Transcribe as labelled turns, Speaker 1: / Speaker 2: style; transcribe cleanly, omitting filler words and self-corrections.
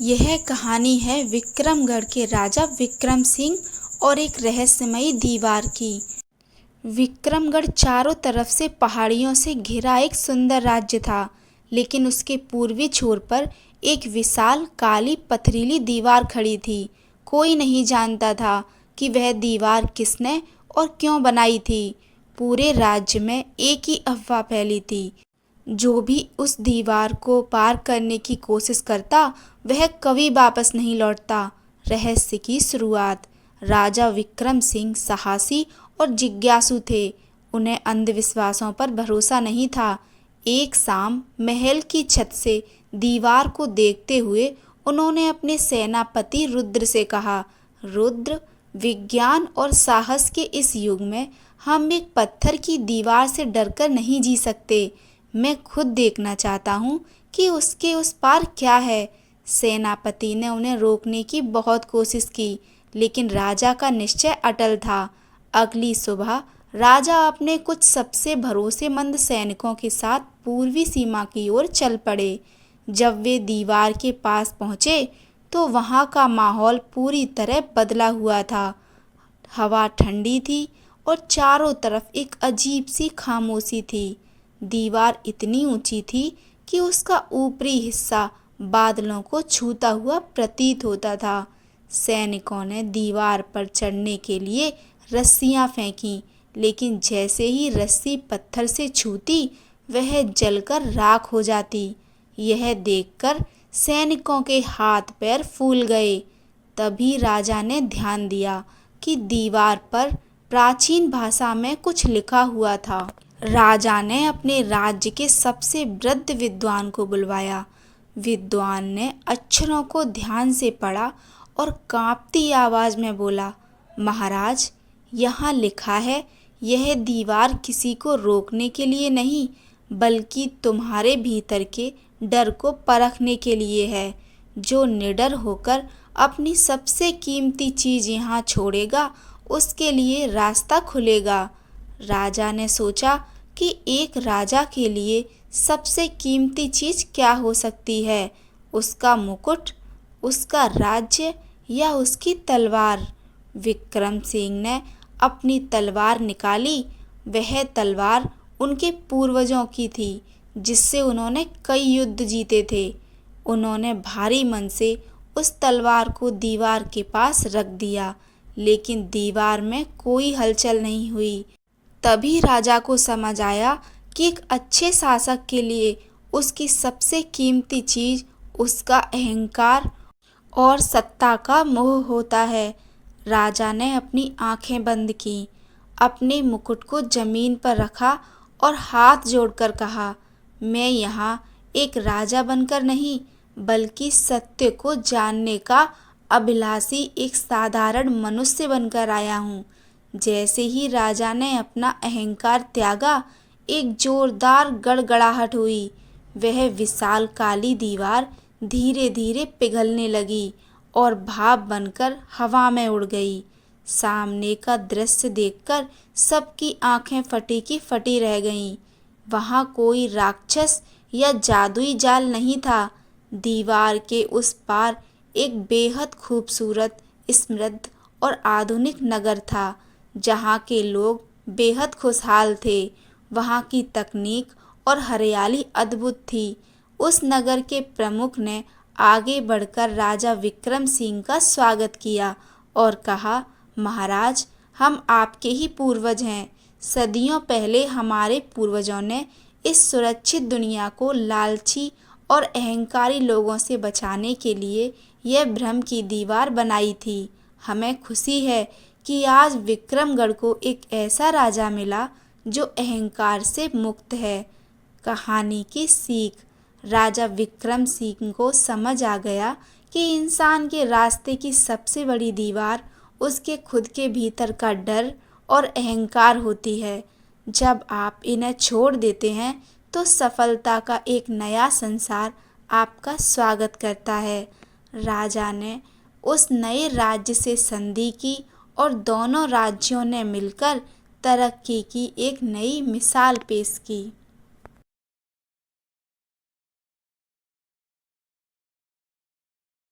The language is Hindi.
Speaker 1: यह कहानी है विक्रमगढ़ के राजा विक्रम सिंह और एक रहस्यमयी दीवार की। विक्रमगढ़ चारों तरफ से पहाड़ियों से घिरा एक सुंदर राज्य था, लेकिन उसके पूर्वी छोर पर एक विशाल काली पथरीली दीवार खड़ी थी। कोई नहीं जानता था कि वह दीवार किसने और क्यों बनाई थी। पूरे राज्य में एक ही अफवाह फैली थी, जो भी उस दीवार को पार करने की कोशिश करता वह कभी वापस नहीं लौटता। रहस्य की शुरुआत। राजा विक्रम सिंह साहसी और जिज्ञासु थे। उन्हें अंधविश्वासों पर भरोसा नहीं था। एक शाम महल की छत से दीवार को देखते हुए उन्होंने अपने सेनापति रुद्र से कहा, रुद्र, विज्ञान और साहस के इस युग में हम एक पत्थर की दीवार से डरकर नहीं जी सकते। मैं खुद देखना चाहता हूँ कि उसके उस पार क्या है। सेनापति ने उन्हें रोकने की बहुत कोशिश की, लेकिन राजा का निश्चय अटल था। अगली सुबह राजा अपने कुछ सबसे भरोसेमंद सैनिकों के साथ पूर्वी सीमा की ओर चल पड़े। जब वे दीवार के पास पहुँचे तो वहाँ का माहौल पूरी तरह बदला हुआ था। हवा ठंडी थी और चारों तरफ एक अजीब सी खामोशी थी। दीवार इतनी ऊंची थी कि उसका ऊपरी हिस्सा बादलों को छूता हुआ प्रतीत होता था। सैनिकों ने दीवार पर चढ़ने के लिए रस्सियां फेंकी, लेकिन जैसे ही रस्सी पत्थर से छूती वह जलकर राख हो जाती। यह देखकर सैनिकों के हाथ पैर फूल गए। तभी राजा ने ध्यान दिया कि दीवार पर प्राचीन भाषा में कुछ लिखा हुआ था। राजा ने अपने राज्य के सबसे वृद्ध विद्वान को बुलवाया। विद्वान ने अक्षरों को ध्यान से पढ़ा और कांपती आवाज में बोला, महाराज, यहाँ लिखा है, यह दीवार किसी को रोकने के लिए नहीं, बल्कि तुम्हारे भीतर के डर को परखने के लिए है। जो निडर होकर अपनी सबसे कीमती चीज यहाँ छोड़ेगा, उसके लिए रास्ता खुलेगा। राजा ने सोचा कि एक राजा के लिए सबसे कीमती चीज क्या हो सकती है, उसका मुकुट, उसका राज्य या उसकी तलवार। विक्रम सिंह ने अपनी तलवार निकाली। वह तलवार उनके पूर्वजों की थी, जिससे उन्होंने कई युद्ध जीते थे। उन्होंने भारी मन से उस तलवार को दीवार के पास रख दिया, लेकिन दीवार में कोई हलचल नहीं हुई। तभी राजा को समझ आया कि एक अच्छे शासक के लिए उसकी सबसे कीमती चीज उसका अहंकार और सत्ता का मोह होता है। राजा ने अपनी आंखें बंद की, अपने मुकुट को जमीन पर रखा और हाथ जोड़कर कहा, मैं यहाँ एक राजा बनकर नहीं, बल्कि सत्य को जानने का अभिलाषी एक साधारण मनुष्य बनकर आया हूँ। जैसे ही राजा ने अपना अहंकार त्यागा, एक जोरदार गड़गड़ाहट हुई। वह विशाल काली दीवार धीरे धीरे पिघलने लगी और भाप बनकर हवा में उड़ गई। सामने का दृश्य देखकर सबकी आंखें फटी की फटी रह गईं। वहां कोई राक्षस या जादुई जाल नहीं था। दीवार के उस पार एक बेहद खूबसूरत, समृद्ध और आधुनिक नगर था, जहाँ के लोग बेहद खुशहाल थे। वहाँ की तकनीक और हरियाली अद्भुत थी। उस नगर के प्रमुख ने आगे बढ़कर राजा विक्रम सिंह का स्वागत किया और कहा, महाराज, हम आपके ही पूर्वज हैं। सदियों पहले हमारे पूर्वजों ने इस सुरक्षित दुनिया को लालची और अहंकारी लोगों से बचाने के लिए यह भ्रम की दीवार बनाई थी। हमें खुशी है कि आज विक्रमगढ़ को एक ऐसा राजा मिला जो अहंकार से मुक्त है। कहानी की सीख। राजा विक्रम सिंह को समझ आ गया कि इंसान के रास्ते की सबसे बड़ी दीवार उसके खुद के भीतर का डर और अहंकार होती है। जब आप इन्हें छोड़ देते हैं तो सफलता का एक नया संसार आपका स्वागत करता है। राजा ने उस नए राज्य से संधि की और दोनों राज्यों ने मिलकर तरक्की की एक नई मिसाल पेश की।